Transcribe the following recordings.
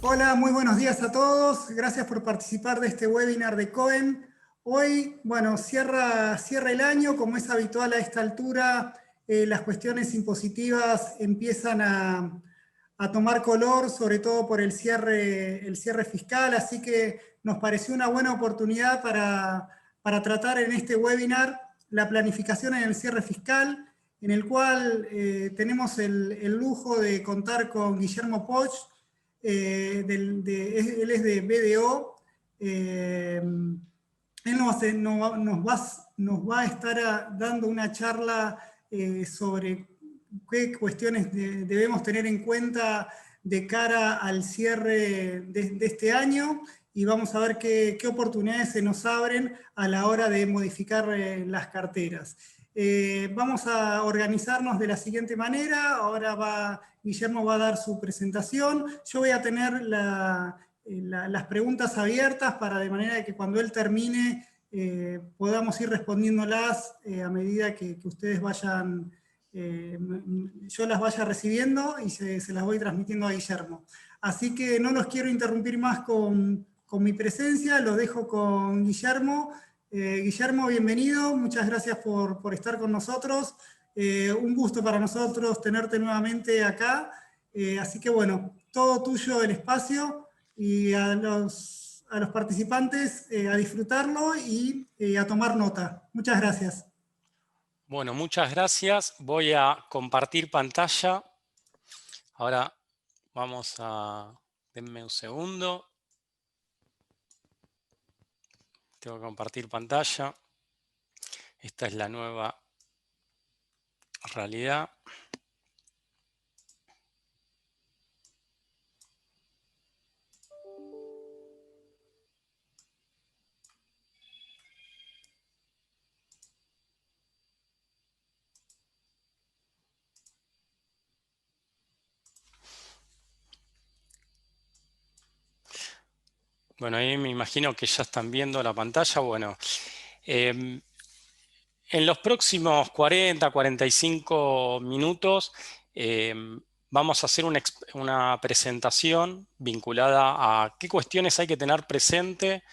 Hola, muy buenos días a todos. Gracias por participar de este webinar de COEM. Hoy, bueno, cierra el año. Como es habitual a esta altura, las cuestiones impositivas empiezan a tomar color, sobre todo por el cierre fiscal. Así que nos pareció una buena oportunidad para tratar en este webinar la planificación en el cierre fiscal, en el cual tenemos el lujo de contar con Guillermo Poch. Él es de BDO. Él nos va a estar dando una charla sobre qué cuestiones debemos tener en cuenta de cara al cierre de este año, y vamos a ver qué oportunidades se nos abren a la hora de modificar las carteras. Vamos a organizarnos de la siguiente manera. Ahora Guillermo va a dar su presentación. Yo voy a tener las preguntas abiertas de manera que cuando él termine podamos ir respondiéndolas a medida que ustedes vayan, yo las vaya recibiendo y se las voy transmitiendo a Guillermo. Así que no los quiero interrumpir más con mi presencia, lo dejo con Guillermo. Guillermo, bienvenido, muchas gracias por estar con nosotros. Un gusto para nosotros tenerte nuevamente acá. Así que bueno, todo tuyo el espacio, y a los participantes a disfrutarlo y a tomar nota. Muchas gracias. Bueno, muchas gracias. Voy a compartir pantalla. Ahora vamos a... Denme un segundo. Tengo que compartir pantalla. Esta es la nueva realidad. Bueno, ahí me imagino que ya están viendo la pantalla. Bueno, en los próximos 40-45 minutos vamos a hacer una presentación vinculada a qué cuestiones hay que tener presente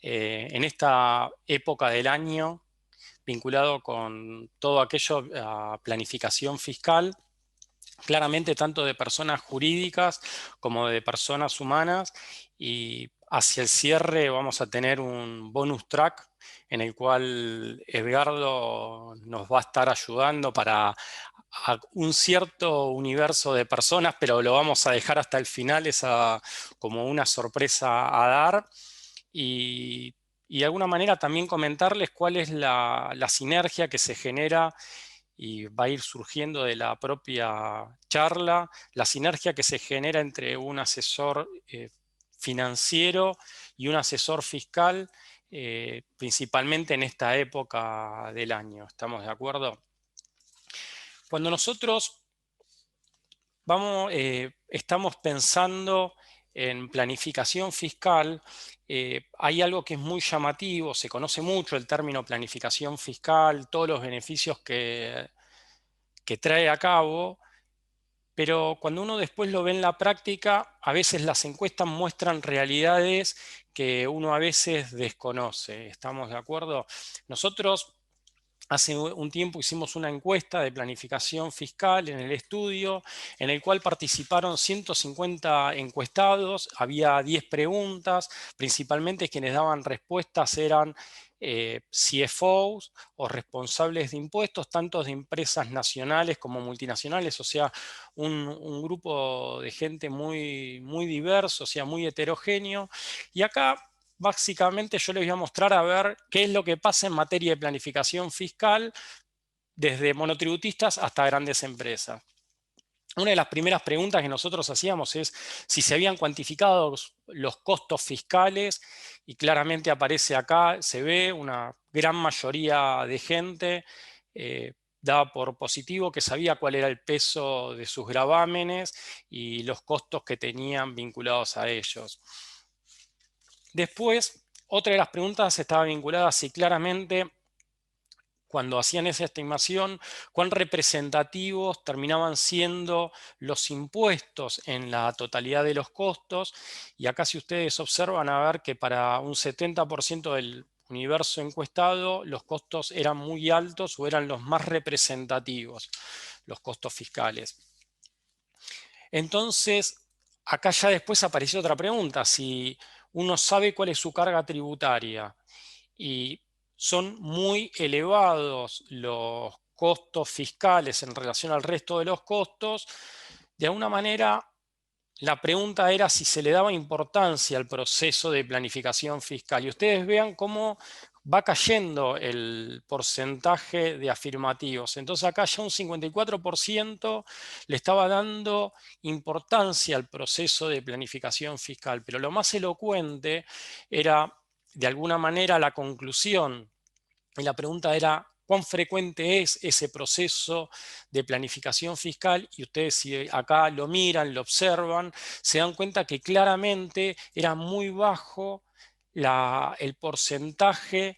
en esta época del año, vinculado con todo aquello a planificación fiscal, claramente tanto de personas jurídicas como de personas humanas, y hacia el cierre vamos a tener un bonus track en el cual Edgardo nos va a estar ayudando para un cierto universo de personas, pero lo vamos a dejar hasta el final, como una sorpresa a dar. Y de alguna manera también comentarles cuál es la sinergia que se genera y va a ir surgiendo de la propia charla, la sinergia que se genera entre un asesor financiero y un asesor fiscal, principalmente en esta época del año. ¿Estamos de acuerdo? Cuando nosotros estamos pensando en planificación fiscal, hay algo que es muy llamativo, se conoce mucho el término planificación fiscal, todos los beneficios que trae a cabo, pero cuando uno después lo ve en la práctica, a veces las encuestas muestran realidades que uno a veces desconoce. ¿Estamos de acuerdo? Nosotros hace un tiempo hicimos una encuesta de planificación fiscal en el estudio, en el cual participaron 150 encuestados, había 10 preguntas, principalmente quienes daban respuestas eran CFOs o responsables de impuestos, tanto de empresas nacionales como multinacionales, o sea, un grupo de gente muy, muy diverso, o sea, muy heterogéneo. Y acá básicamente yo les voy a mostrar a ver qué es lo que pasa en materia de planificación fiscal desde monotributistas hasta grandes empresas. Una de las primeras preguntas que nosotros hacíamos es si se habían cuantificado los costos fiscales, y claramente aparece acá, se ve una gran mayoría de gente daba por positivo que sabía cuál era el peso de sus gravámenes y los costos que tenían vinculados a ellos. Después, otra de las preguntas estaba vinculada a si claramente cuando hacían esa estimación, cuán representativos terminaban siendo los impuestos en la totalidad de los costos. Y acá, si ustedes observan, a ver que para un 70% del universo encuestado, los costos eran muy altos o eran los más representativos, los costos fiscales. Entonces, acá ya después apareció otra pregunta: si uno sabe cuál es su carga tributaria y son muy elevados los costos fiscales en relación al resto de los costos, de alguna manera la pregunta era si se le daba importancia al proceso de planificación fiscal. Y ustedes vean cómo va cayendo el porcentaje de afirmativos. Entonces acá ya un 54% le estaba dando importancia al proceso de planificación fiscal. Pero lo más elocuente era, de alguna manera, la conclusión. Y la pregunta era: ¿cuán frecuente es ese proceso de planificación fiscal? Y ustedes, si acá lo miran, lo observan, se dan cuenta que claramente era muy bajo el porcentaje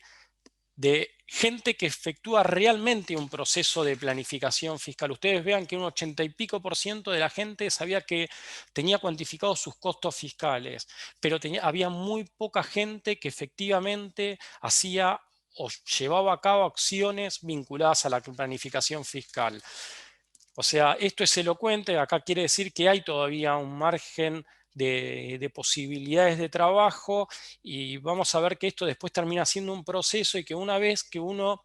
de gente que efectúa realmente un proceso de planificación fiscal. Ustedes vean que un 80 y pico por ciento de la gente sabía que tenía cuantificados sus costos fiscales, pero había muy poca gente que efectivamente hacía o llevaba a cabo acciones vinculadas a la planificación fiscal. O sea, esto es elocuente. Acá quiere decir que hay todavía un margen de posibilidades de trabajo, y vamos a ver que esto después termina siendo un proceso, y que una vez que uno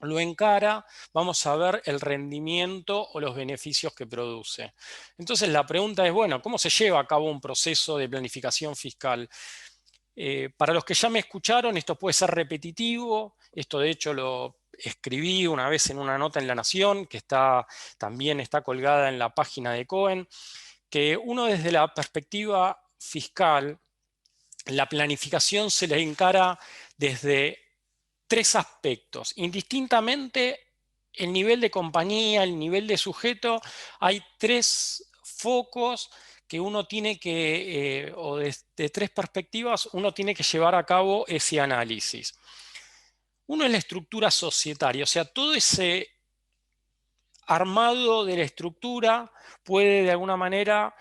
lo encara, vamos a ver el rendimiento o los beneficios que produce. Entonces la pregunta es, bueno, ¿cómo se lleva a cabo un proceso de planificación fiscal? Para los que ya me escucharon, esto puede ser repetitivo. Esto, de hecho, lo escribí una vez en una nota en La Nación, que también está colgada en la página de Cohen, que uno, desde la perspectiva fiscal, la planificación se le encara desde tres aspectos. Indistintamente el nivel de compañía, el nivel de sujeto, hay tres focos que uno tiene que, o de tres perspectivas, uno tiene que llevar a cabo ese análisis. Uno es la estructura societaria, o sea, todo ese armado de la estructura puede, de alguna manera,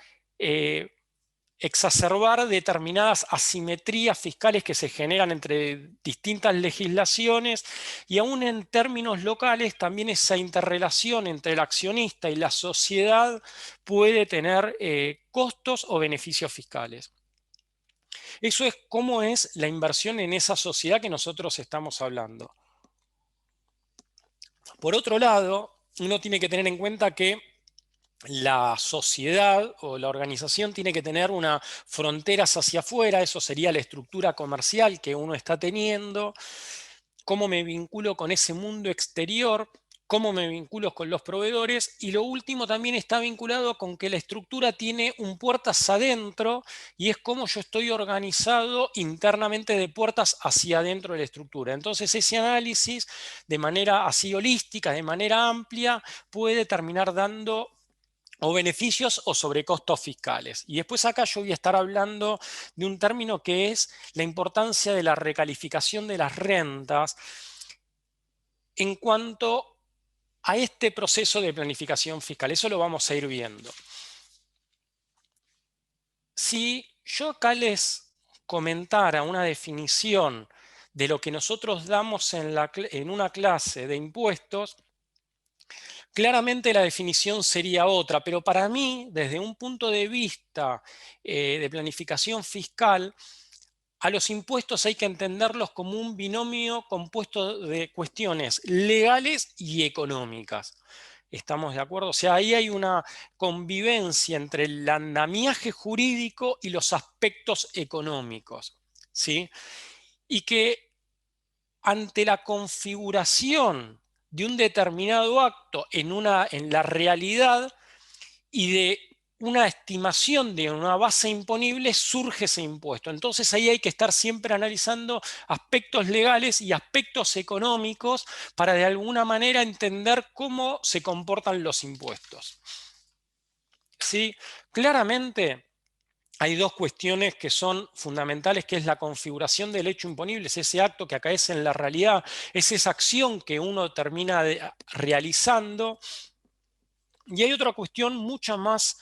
exacerbar determinadas asimetrías fiscales que se generan entre distintas legislaciones, y aún en términos locales también esa interrelación entre el accionista y la sociedad puede tener costos o beneficios fiscales. Eso es cómo es la inversión en esa sociedad que nosotros estamos hablando. Por otro lado, uno tiene que tener en cuenta que la sociedad o la organización tiene que tener unas fronteras hacia afuera. Eso sería la estructura comercial que uno está teniendo. ¿Cómo me vinculo con ese mundo exterior? ¿Cómo me vinculo con los proveedores? Y lo último también está vinculado con que la estructura tiene un puertas adentro, y es cómo yo estoy organizado internamente de puertas hacia adentro de la estructura. Entonces ese análisis, de manera así holística, de manera amplia, puede terminar dando o beneficios o sobrecostos fiscales. Y después acá yo voy a estar hablando de un término que es la importancia de la recalificación de las rentas en cuanto a este proceso de planificación fiscal. Eso lo vamos a ir viendo. Si yo acá les comentara una definición de lo que nosotros damos en una clase de impuestos, claramente la definición sería otra, pero para mí, desde un punto de vista de planificación fiscal, a los impuestos hay que entenderlos como un binomio compuesto de cuestiones legales y económicas. ¿Estamos de acuerdo? O sea, ahí hay una convivencia entre el andamiaje jurídico y los aspectos económicos, ¿sí? Y que ante la configuración de un determinado acto en la realidad y de una estimación de una base imponible, surge ese impuesto. Entonces ahí hay que estar siempre analizando aspectos legales y aspectos económicos para, de alguna manera, entender cómo se comportan los impuestos. ¿Sí? Claramente, hay dos cuestiones que son fundamentales, que es la configuración del hecho imponible, es ese acto que acaece en la realidad, es esa acción que uno termina realizando. Y hay otra cuestión mucho más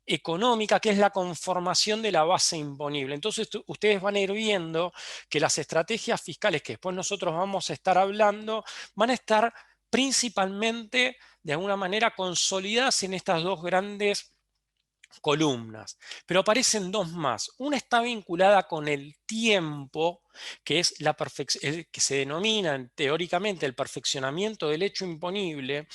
económica, que es la conformación de la base imponible. Entonces ustedes van a ir viendo que las estrategias fiscales que después nosotros vamos a estar hablando van a estar principalmente de alguna manera consolidadas en estas dos grandes columnas, pero aparecen dos más. Una está vinculada con el tiempo, que es que se denomina teóricamente el perfeccionamiento del hecho imponible,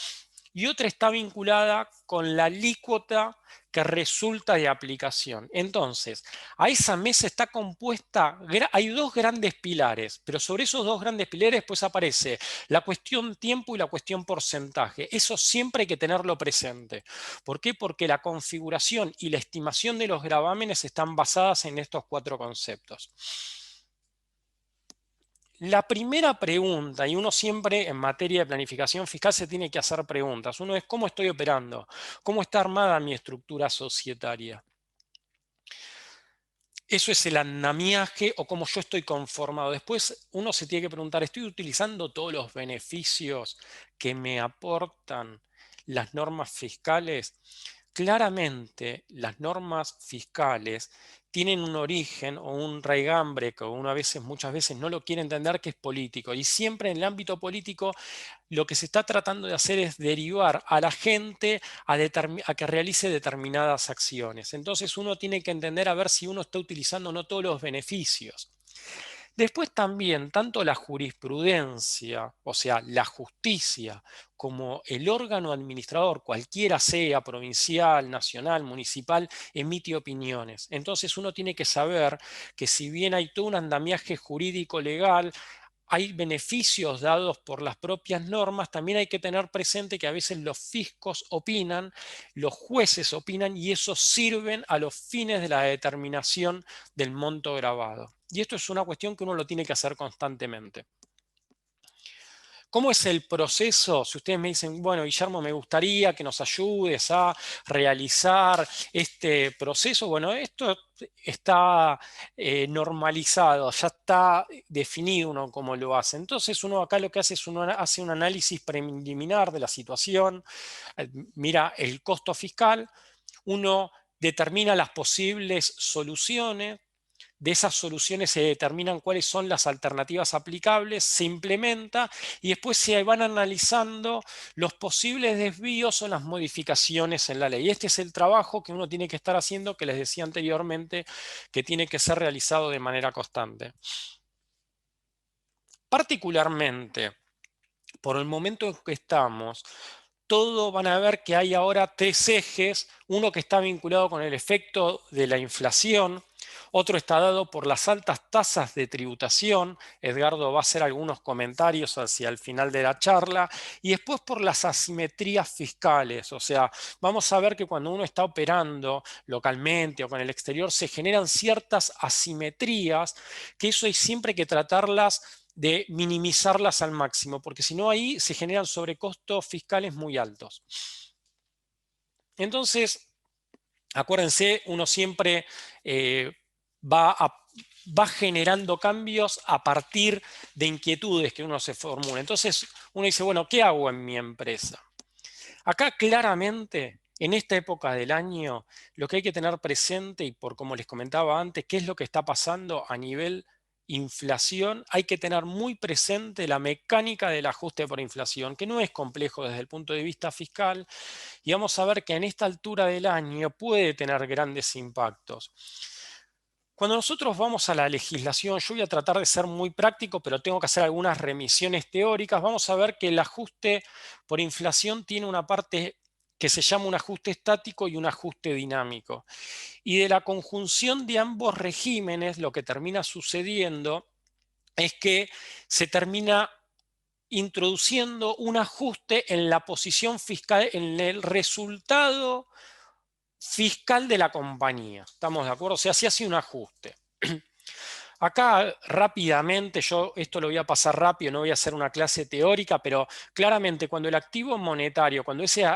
y otra está vinculada con la alícuota que resulta de aplicación. Entonces, a esa mesa está compuesta, hay dos grandes pilares, pero sobre esos dos grandes pilares pues aparece la cuestión tiempo y la cuestión porcentaje. Eso siempre hay que tenerlo presente. ¿Por qué? Porque la configuración y la estimación de los gravámenes están basadas en estos cuatro conceptos. La primera pregunta, y uno siempre en materia de planificación fiscal se tiene que hacer preguntas. Uno es: ¿cómo estoy operando? ¿Cómo está armada mi estructura societaria? Eso es el andamiaje o cómo yo estoy conformado. Después uno se tiene que preguntar: ¿estoy utilizando todos los beneficios que me aportan las normas fiscales? Claramente, las normas fiscales tienen un origen o un raigambre que uno muchas veces no lo quiere entender, que es político. Y siempre en el ámbito político lo que se está tratando de hacer es derivar a la gente a que realice determinadas acciones. Entonces uno tiene que entender a ver si uno está utilizando o no todos los beneficios. Después también, tanto la jurisprudencia, o sea, la justicia, como el órgano administrador, cualquiera sea, provincial, nacional, municipal, emite opiniones. Entonces uno tiene que saber que si bien hay todo un andamiaje jurídico legal, hay beneficios dados por las propias normas, también hay que tener presente que a veces los fiscos opinan, los jueces opinan, y eso sirven a los fines de la determinación del monto gravado. Y esto es una cuestión que uno lo tiene que hacer constantemente. ¿Cómo es el proceso? Si ustedes me dicen: bueno, Guillermo, me gustaría que nos ayudes a realizar este proceso. Bueno, esto está normalizado, ya está definido uno cómo lo hace. Entonces uno acá lo que hace es uno hace un análisis preliminar de la situación, mira el costo fiscal, uno determina las posibles soluciones. De esas soluciones se determinan cuáles son las alternativas aplicables, se implementa y después se van analizando los posibles desvíos o las modificaciones en la ley. Este es el trabajo que uno tiene que estar haciendo, que les decía anteriormente, que tiene que ser realizado de manera constante. Particularmente, por el momento en que estamos, todo van a ver que hay ahora tres ejes: uno que está vinculado con el efecto de la inflación, otro está dado por las altas tasas de tributación, Edgardo va a hacer algunos comentarios hacia el final de la charla, y después por las asimetrías fiscales. O sea, vamos a ver que cuando uno está operando localmente o con el exterior se generan ciertas asimetrías, que eso hay siempre que tratarlas de minimizarlas al máximo, porque si no ahí se generan sobrecostos fiscales muy altos. Entonces, acuérdense, uno siempre va generando cambios a partir de inquietudes que uno se formula. Entonces uno dice: bueno, ¿qué hago en mi empresa? Acá claramente, en esta época del año, lo que hay que tener presente, y por como les comentaba antes, qué es lo que está pasando a nivel inflación, hay que tener muy presente la mecánica del ajuste por inflación, que no es complejo desde el punto de vista fiscal, y vamos a ver que en esta altura del año puede tener grandes impactos. Cuando nosotros vamos a la legislación, yo voy a tratar de ser muy práctico, pero tengo que hacer algunas remisiones teóricas. Vamos a ver que el ajuste por inflación tiene una parte que se llama un ajuste estático y un ajuste dinámico. Y de la conjunción de ambos regímenes, lo que termina sucediendo es que se termina introduciendo un ajuste en la posición fiscal, en el resultado fiscal de la compañía. ¿Estamos de acuerdo? O sea, se hace un ajuste. Acá rápidamente, yo esto lo voy a pasar rápido, no voy a hacer una clase teórica, pero claramente cuando el activo monetario, cuando ese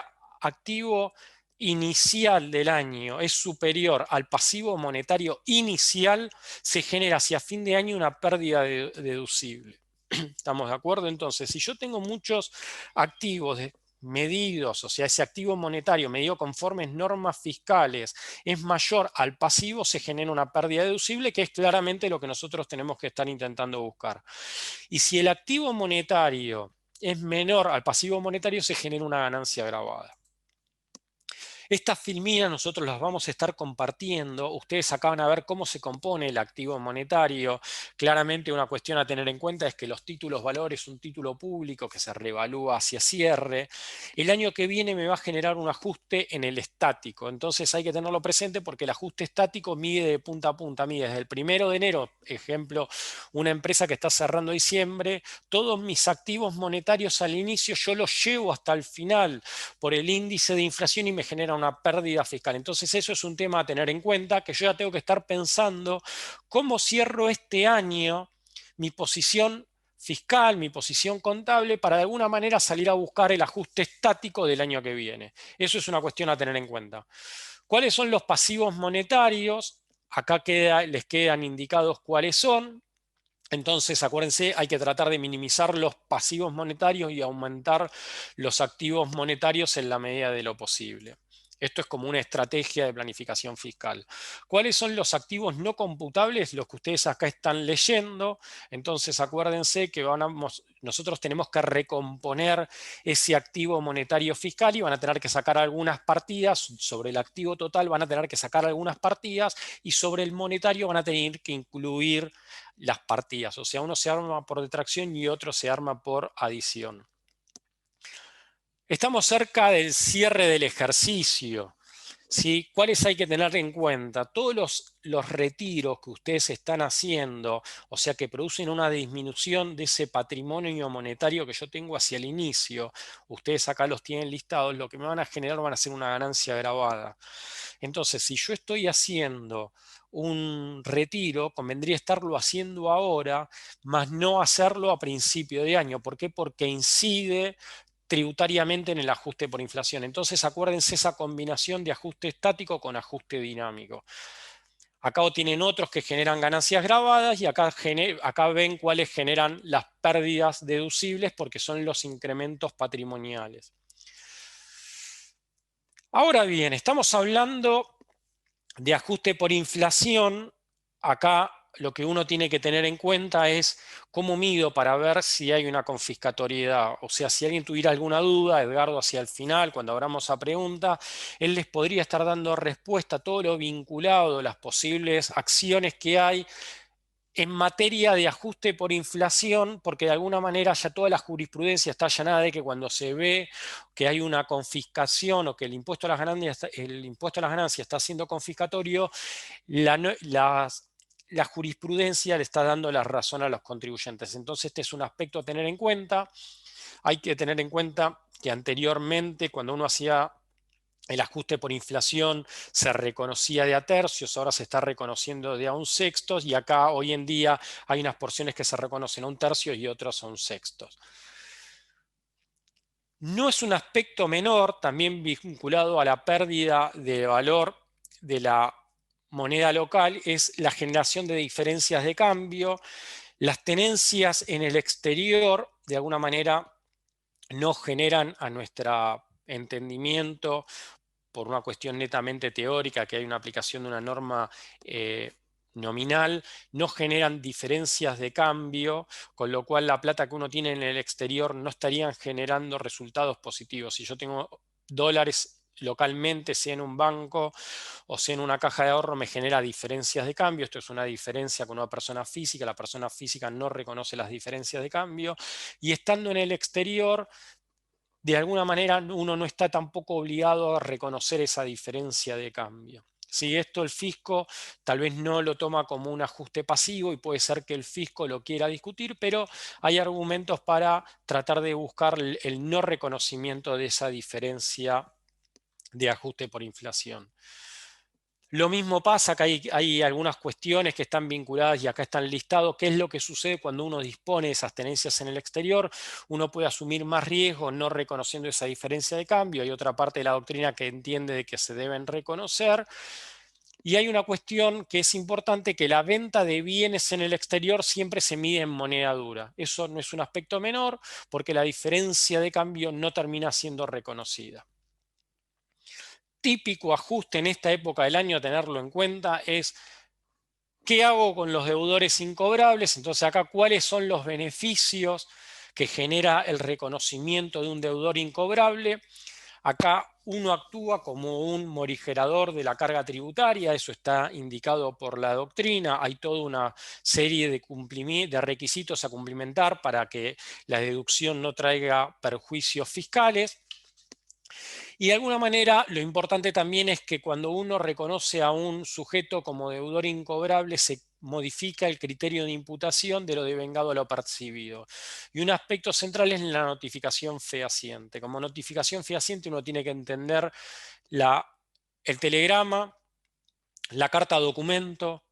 activo inicial del año es superior al pasivo monetario inicial, se genera hacia fin de año una pérdida deducible. ¿Estamos de acuerdo? Entonces, si yo tengo muchos activos medidos, o sea, ese activo monetario medido conforme normas fiscales es mayor al pasivo, se genera una pérdida deducible, que es claramente lo que nosotros tenemos que estar intentando buscar. Y si el activo monetario es menor al pasivo monetario, se genera una ganancia agravada. Estas filminas nosotros las vamos a estar compartiendo. Ustedes acá van a ver cómo se compone el activo monetario. Claramente una cuestión a tener en cuenta es que los títulos valores es un título público que se revalúa hacia cierre. El año que viene me va a generar un ajuste en el estático. Entonces hay que tenerlo presente porque el ajuste estático mide de punta a punta. Mide desde el 1 de enero, ejemplo, una empresa que está cerrando diciembre, todos mis activos monetarios al inicio yo los llevo hasta el final por el índice de inflación y me genera una pérdida fiscal. Entonces eso es un tema a tener en cuenta, que yo ya tengo que estar pensando cómo cierro este año mi posición fiscal, mi posición contable, para de alguna manera salir a buscar el ajuste estático del año que viene. Eso es una cuestión a tener en cuenta. ¿Cuáles son los pasivos monetarios? Acá les quedan indicados cuáles son. Entonces, acuérdense, hay que tratar de minimizar los pasivos monetarios y aumentar los activos monetarios en la medida de lo posible. Esto es como una estrategia de planificación fiscal. ¿Cuáles son los activos no computables? Los que ustedes acá están leyendo. Entonces, acuérdense que nosotros tenemos que recomponer ese activo monetario fiscal y van a tener que sacar algunas partidas. Sobre el activo total van a tener que sacar algunas partidas y sobre el monetario van a tener que incluir las partidas. O sea, uno se arma por detracción y otro se arma por adición. Estamos cerca del cierre del ejercicio. ¿Sí? ¿Cuáles hay que tener en cuenta? Todos los retiros que ustedes están haciendo, o sea, que producen una disminución de ese patrimonio monetario que yo tengo hacia el inicio, ustedes acá los tienen listados, lo que me van a generar van a ser una ganancia agravada. Entonces, si yo estoy haciendo un retiro, convendría estarlo haciendo ahora, más no hacerlo a principio de año. ¿Por qué? Porque incide tributariamente en el ajuste por inflación. Entonces acuérdense esa combinación de ajuste estático con ajuste dinámico. Acá tienen otros que generan ganancias grabadas y acá ven cuáles generan las pérdidas deducibles porque son los incrementos patrimoniales. Ahora bien, estamos hablando de ajuste por inflación. Acá lo que uno tiene que tener en cuenta es cómo mido para ver si hay una confiscatoriedad. O sea, si alguien tuviera alguna duda, Edgardo hacia el final, cuando abramos a pregunta, él les podría estar dando respuesta a todo lo vinculado, las posibles acciones que hay en materia de ajuste por inflación, porque de alguna manera ya toda la jurisprudencia está allanada de que cuando se ve que hay una confiscación o que el impuesto a las ganancias está siendo confiscatorio, la jurisprudencia le está dando la razón a los contribuyentes. Entonces este es un aspecto a tener en cuenta. Hay que tener en cuenta que anteriormente, cuando uno hacía el ajuste por inflación, se reconocía de a tercios, ahora se está reconociendo de a un sexto, y acá hoy en día hay unas porciones que se reconocen a un tercio y otras a un sexto. No es un aspecto menor, también vinculado a la pérdida de valor de la moneda local, es la generación de diferencias de cambio. Las tenencias en el exterior, de alguna manera, no generan a nuestro entendimiento, por una cuestión netamente teórica, que hay una aplicación de una norma nominal, no generan diferencias de cambio, con lo cual la plata que uno tiene en el exterior no estarían generando resultados positivos. Si yo tengo dólares localmente, sea en un banco o sea en una caja de ahorro, me genera diferencias de cambio. Esto es una diferencia con una persona física. La persona física no reconoce las diferencias de cambio. Y estando en el exterior, de alguna manera uno no está tampoco obligado a reconocer esa diferencia de cambio. Si esto el fisco tal vez no lo toma como un ajuste pasivo y puede ser que el fisco lo quiera discutir, pero hay argumentos para tratar de buscar el no reconocimiento de esa diferencia de ajuste por inflación. Lo mismo pasa, que hay algunas cuestiones que están vinculadas y acá están listados. ¿Qué es lo que sucede cuando uno dispone de esas tenencias en el exterior? Uno puede asumir más riesgo no reconociendo esa diferencia de cambio. Hay otra parte de la doctrina que entiende de que se deben reconocer. Y hay una cuestión que es importante, que la venta de bienes en el exterior siempre se mide en moneda dura. Eso no es un aspecto menor porque la diferencia de cambio no termina siendo reconocida. Típico ajuste en esta época del año a tenerlo en cuenta es ¿qué hago con los deudores incobrables? Entonces acá, ¿cuáles son los beneficios que genera el reconocimiento de un deudor incobrable? Acá uno actúa como un morigerador de la carga tributaria, eso está indicado por la doctrina, hay toda una serie de requisitos a cumplimentar para que la deducción no traiga perjuicios fiscales. Y de alguna manera lo importante también es que cuando uno reconoce a un sujeto como deudor incobrable se modifica el criterio de imputación de lo devengado a lo percibido. Y un aspecto central es la notificación fehaciente. Como notificación fehaciente uno tiene que entender el telegrama, la carta documento,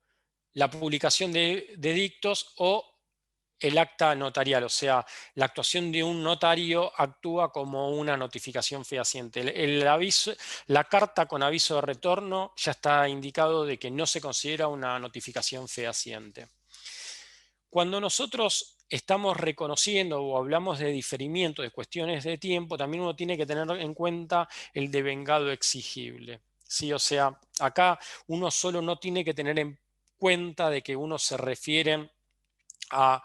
la publicación de dictos o el acta notarial, o sea, la actuación de un notario actúa como una notificación fehaciente. La carta con aviso de retorno ya está indicado de que no se considera una notificación fehaciente. Cuando nosotros estamos reconociendo o hablamos de diferimiento, de cuestiones de tiempo, también uno tiene que tener en cuenta el devengado exigible. ¿Sí? O sea, acá uno solo no tiene que tener en cuenta de que uno se refiere a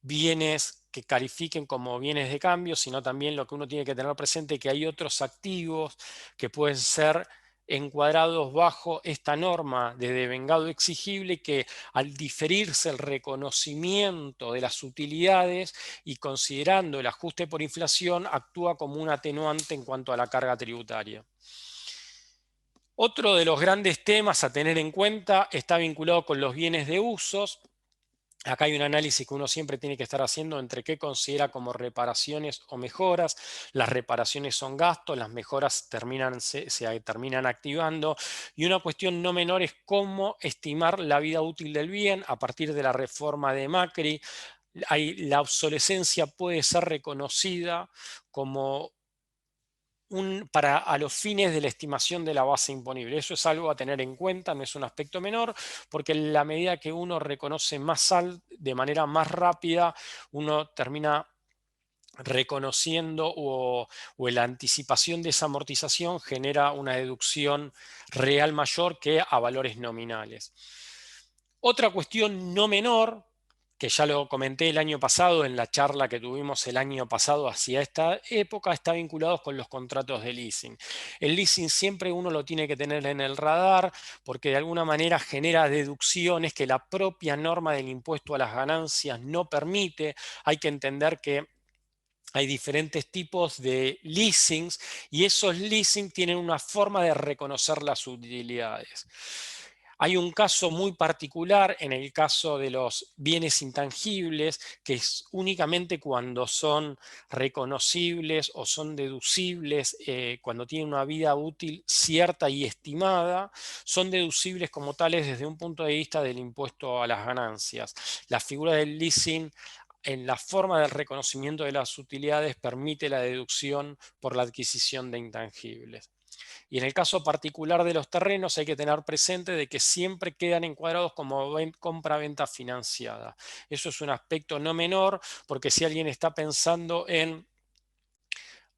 bienes que califiquen como bienes de cambio, sino también lo que uno tiene que tener presente es que hay otros activos que pueden ser encuadrados bajo esta norma de devengado exigible que al diferirse el reconocimiento de las utilidades y considerando el ajuste por inflación actúa como un atenuante en cuanto a la carga tributaria. Otro de los grandes temas a tener en cuenta está vinculado con los bienes de usos. Acá hay un análisis que uno siempre tiene que estar haciendo entre qué considera como reparaciones o mejoras. Las reparaciones son gastos, las mejoras se terminan activando. Y una cuestión no menor es cómo estimar la vida útil del bien a partir de la reforma de Macri. La obsolescencia puede ser reconocida como para a los fines de la estimación de la base imponible. Eso es algo a tener en cuenta, no es un aspecto menor, porque en la medida que uno reconoce de manera más rápida, uno termina reconociendo o la anticipación de esa amortización genera una deducción real mayor que a valores nominales. Otra cuestión no menor, que ya lo comenté el año pasado en la charla que tuvimos el año pasado hacia esta época, está vinculado con los contratos de leasing. El leasing siempre uno lo tiene que tener en el radar porque de alguna manera genera deducciones que la propia norma del impuesto a las ganancias no permite. Hay que entender que hay diferentes tipos de leasings y esos leasing tienen una forma de reconocer las utilidades. Hay un caso muy particular en el caso de los bienes intangibles, que es únicamente cuando son reconocibles o son deducibles, cuando tienen una vida útil cierta y estimada, son deducibles como tales desde un punto de vista del impuesto a las ganancias. La figura del leasing en la forma del reconocimiento de las utilidades permite la deducción por la adquisición de intangibles. Y en el caso particular de los terrenos hay que tener presente de que siempre quedan encuadrados como compra-venta financiada. Eso es un aspecto no menor porque si alguien está pensando en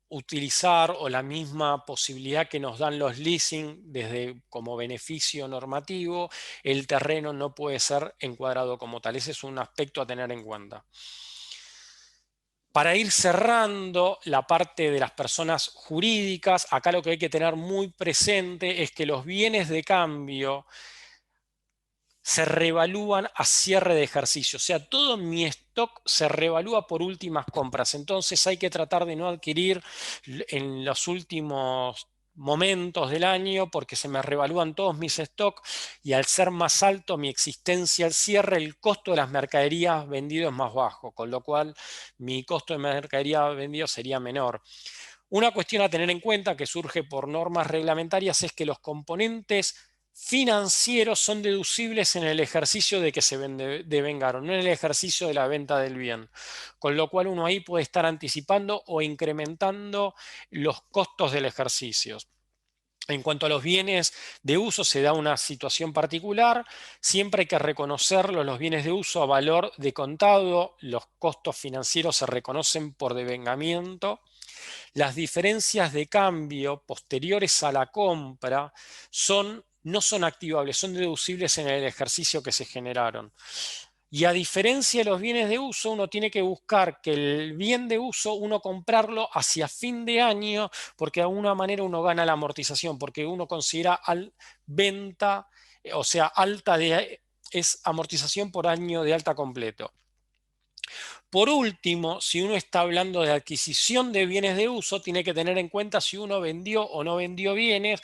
utilizar o la misma posibilidad que nos dan los leasing desde como beneficio normativo, el terreno no puede ser encuadrado como tal. Ese es un aspecto a tener en cuenta. Para ir cerrando la parte de las personas jurídicas, acá lo que hay que tener muy presente es que los bienes de cambio se revalúan a cierre de ejercicio. O sea, todo mi stock se revalúa por últimas compras. Entonces hay que tratar de no adquirir en los últimos momentos del año porque se me revalúan todos mis stocks y al ser más alto mi existencia al cierre, el costo de las mercaderías vendidas es más bajo, con lo cual mi costo de mercadería vendido sería menor. Una cuestión a tener en cuenta que surge por normas reglamentarias es que los componentes financieros son deducibles en el ejercicio de que se devengaron, no en el ejercicio de la venta del bien. Con lo cual uno ahí puede estar anticipando o incrementando los costos del ejercicio. En cuanto a los bienes de uso, se da una situación particular. Siempre hay que reconocerlos, los bienes de uso, a valor de contado. Los costos financieros se reconocen por devengamiento. Las diferencias de cambio posteriores a la compra no son activables, son deducibles en el ejercicio que se generaron. Y a diferencia de los bienes de uso, uno tiene que buscar que el bien de uso, uno comprarlo hacia fin de año, porque de alguna manera uno gana la amortización, porque uno considera venta, o sea, es amortización por año de alta completo. Por último, si uno está hablando de adquisición de bienes de uso, tiene que tener en cuenta si uno vendió o no vendió bienes,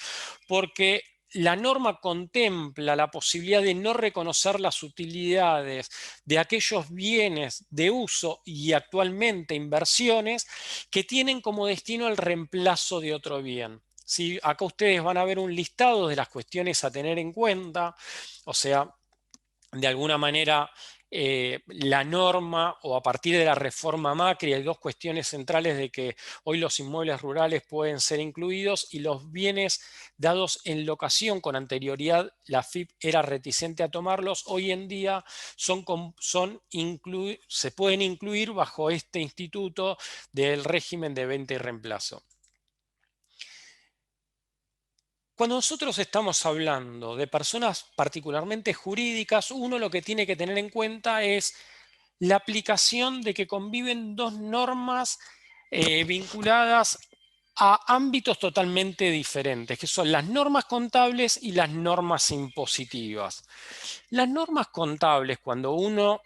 porque la norma contempla la posibilidad de no reconocer las utilidades de aquellos bienes de uso y actualmente inversiones que tienen como destino el reemplazo de otro bien. ¿Sí? Acá ustedes van a ver un listado de las cuestiones a tener en cuenta, o sea, de alguna manera la norma o a partir de la reforma Macri hay dos cuestiones centrales de que hoy los inmuebles rurales pueden ser incluidos y los bienes dados en locación con anterioridad la FIP era reticente a tomarlos, hoy en día se pueden incluir bajo este instituto del régimen de venta y reemplazo. Cuando nosotros estamos hablando de personas particularmente jurídicas, uno lo que tiene que tener en cuenta es la aplicación de que conviven dos normas vinculadas a ámbitos totalmente diferentes, que son las normas contables y las normas impositivas. Las normas contables, cuando uno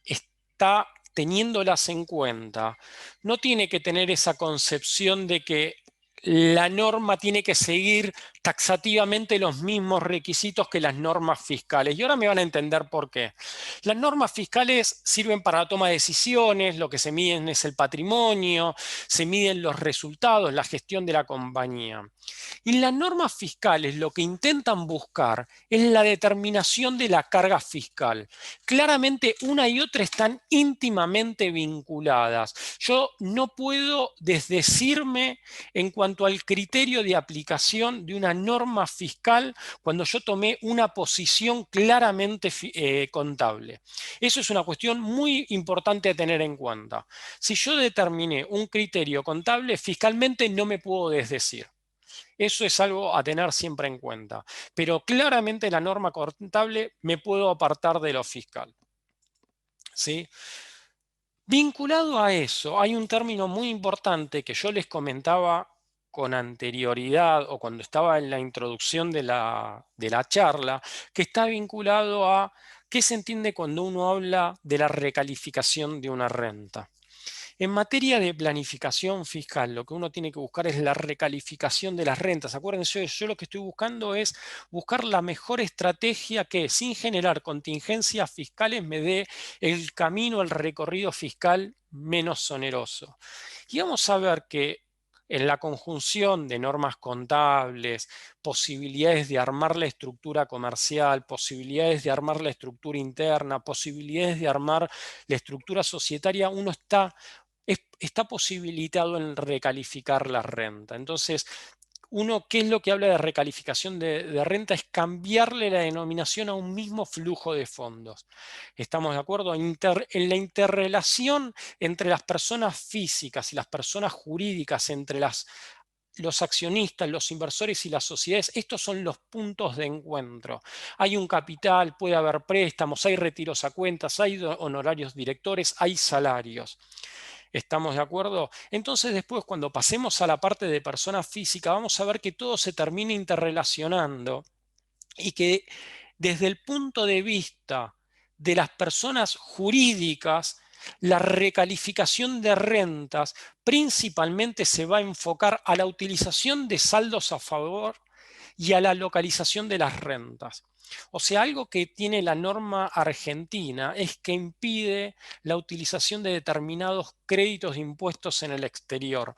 está teniéndolas en cuenta, no tiene que tener esa concepción de que la norma tiene que seguir taxativamente los mismos requisitos que las normas fiscales. Y ahora me van a entender por qué. Las normas fiscales sirven para la toma de decisiones, lo que se miden es el patrimonio, se miden los resultados, la gestión de la compañía. Y las normas fiscales lo que intentan buscar es la determinación de la carga fiscal. Claramente una y otra están íntimamente vinculadas. Yo no puedo desdecirme en cuanto al criterio de aplicación de una norma fiscal cuando yo tomé una posición claramente contable. Eso es una cuestión muy importante a tener en cuenta. Si yo determiné un criterio contable, fiscalmente no me puedo desdecir. Eso es algo a tener siempre en cuenta. Pero claramente la norma contable me puedo apartar de lo fiscal. ¿Sí? Vinculado a eso, hay un término muy importante que yo les comentaba con anterioridad o cuando estaba en la introducción de la charla, que está vinculado a qué se entiende cuando uno habla de la recalificación de una renta. En materia de planificación fiscal, lo que uno tiene que buscar es la recalificación de las rentas. Acuérdense, yo lo que estoy buscando es buscar la mejor estrategia que, sin generar contingencias fiscales, me dé el camino, el recorrido fiscal menos oneroso. Y vamos a ver que en la conjunción de normas contables, posibilidades de armar la estructura comercial, posibilidades de armar la estructura interna, posibilidades de armar la estructura societaria, uno está posibilitado en recalificar la renta. Entonces, uno, ¿qué es lo que habla de recalificación de renta? Es cambiarle la denominación a un mismo flujo de fondos. ¿Estamos de acuerdo? En la interrelación entre las personas físicas y las personas jurídicas, entre los accionistas, los inversores y las sociedades, estos son los puntos de encuentro. Hay un capital, puede haber préstamos, hay retiros a cuentas, hay honorarios directores, hay salarios. ¿Estamos de acuerdo? Entonces después cuando pasemos a la parte de persona física vamos a ver que todo se termina interrelacionando y que desde el punto de vista de las personas jurídicas, la recalificación de rentas principalmente se va a enfocar a la utilización de saldos a favor y a la localización de las rentas. O sea, algo que tiene la norma argentina es que impide la utilización de determinados créditos de impuestos en el exterior.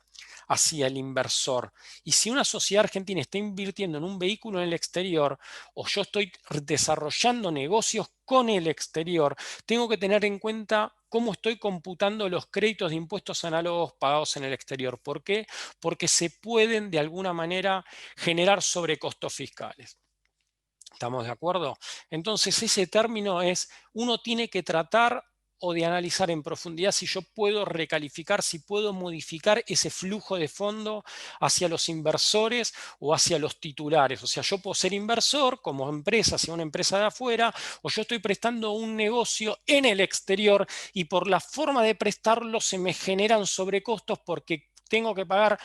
hacia el inversor. Y si una sociedad argentina está invirtiendo en un vehículo en el exterior, o yo estoy desarrollando negocios con el exterior, tengo que tener en cuenta cómo estoy computando los créditos de impuestos análogos pagados en el exterior. ¿Por qué? Porque se pueden de alguna manera generar sobrecostos fiscales. ¿Estamos de acuerdo? Entonces ese término es, uno tiene que tratar o de analizar en profundidad si yo puedo recalificar, si puedo modificar ese flujo de fondo hacia los inversores o hacia los titulares. O sea, yo puedo ser inversor como empresa, hacia una empresa de afuera, o yo estoy prestando un negocio en el exterior y por la forma de prestarlo se me generan sobrecostos porque tengo que pagar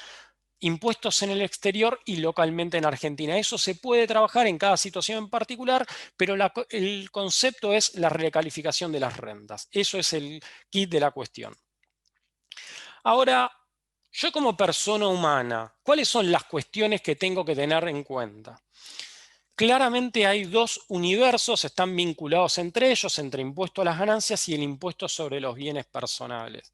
impuestos en el exterior y localmente en Argentina. Eso se puede trabajar en cada situación en particular, pero el concepto es la recalificación de las rentas. Eso es el kit de la cuestión. Ahora, yo como persona humana, ¿cuáles son las cuestiones que tengo que tener en cuenta? Claramente hay dos universos, están vinculados entre ellos, entre impuesto a las ganancias y el impuesto sobre los bienes personales.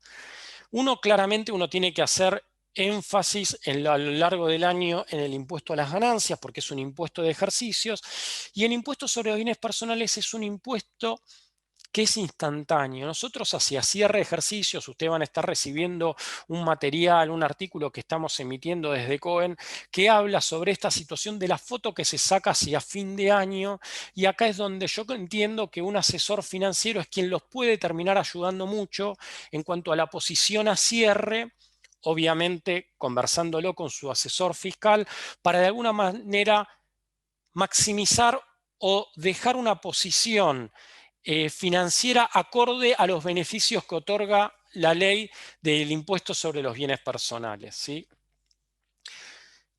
Claramente uno tiene que hacer énfasis a lo largo del año en el impuesto a las ganancias, porque es un impuesto de ejercicios, y el impuesto sobre los bienes personales es un impuesto que es instantáneo. Nosotros hacia cierre de ejercicios, ustedes van a estar recibiendo un material, un artículo que estamos emitiendo desde Cohen, que habla sobre esta situación de la foto que se saca hacia fin de año, y acá es donde yo entiendo que un asesor financiero es quien los puede terminar ayudando mucho en cuanto a la posición a cierre, obviamente conversándolo con su asesor fiscal, para de alguna manera maximizar o dejar una posición financiera acorde a los beneficios que otorga la ley del impuesto sobre los bienes personales, ¿sí?